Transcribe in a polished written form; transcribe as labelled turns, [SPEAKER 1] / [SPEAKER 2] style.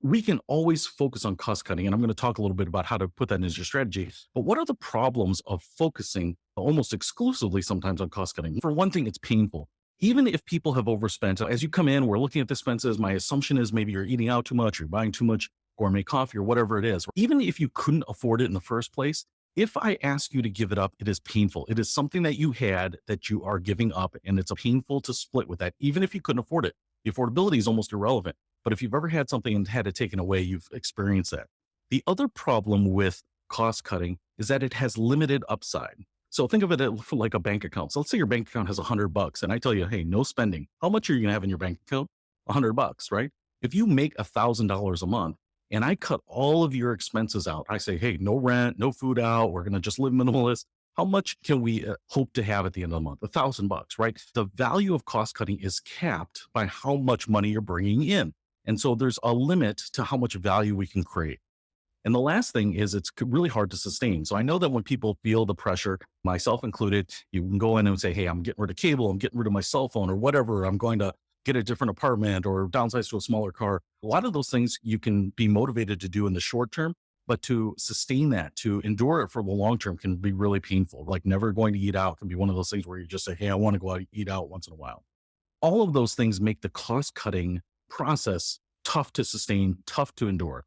[SPEAKER 1] we can always focus on cost cutting. And I'm going to talk a little bit about how to put that into your strategy. But what are the problems of focusing almost exclusively sometimes on cost cutting? For one thing, it's painful. Even if people have overspent, as you come in, we're looking at the expenses. My assumption is maybe you're eating out too much, you're buying too much gourmet coffee or whatever it is. Even if you couldn't afford it in the first place, if I ask you to give it up, it is painful. It is something that you had that you are giving up, and it's painful to split with that, even if you couldn't afford it. The affordability is almost irrelevant. But if you've ever had something and had it taken away, you've experienced that. The other problem with cost cutting is that it has limited upside. So think of it like a bank account. So let's say your bank account has $100 and I tell you, hey, no spending. How much are you going to have in your bank account? $100, right? If you make $1,000 a month and I cut all of your expenses out, I say, hey, no rent, no food out. We're going to just live minimalist. How much can we hope to have at the end of the month? $1,000, right? The value of cost cutting is capped by how much money you're bringing in. And so there's a limit to how much value we can create. And the last thing is it's really hard to sustain. So I know that when people feel the pressure, myself included, you can go in and say, hey, I'm getting rid of cable, I'm getting rid of my cell phone or whatever. I'm going to get a different apartment or downsize to a smaller car. A lot of those things you can be motivated to do in the short term, but to sustain that, to endure it for the long term can be really painful. Like never going to eat out can be one of those things where you just say, hey, I want to go out and eat out once in a while. All of those things make the cost cutting process tough to sustain, tough to endure.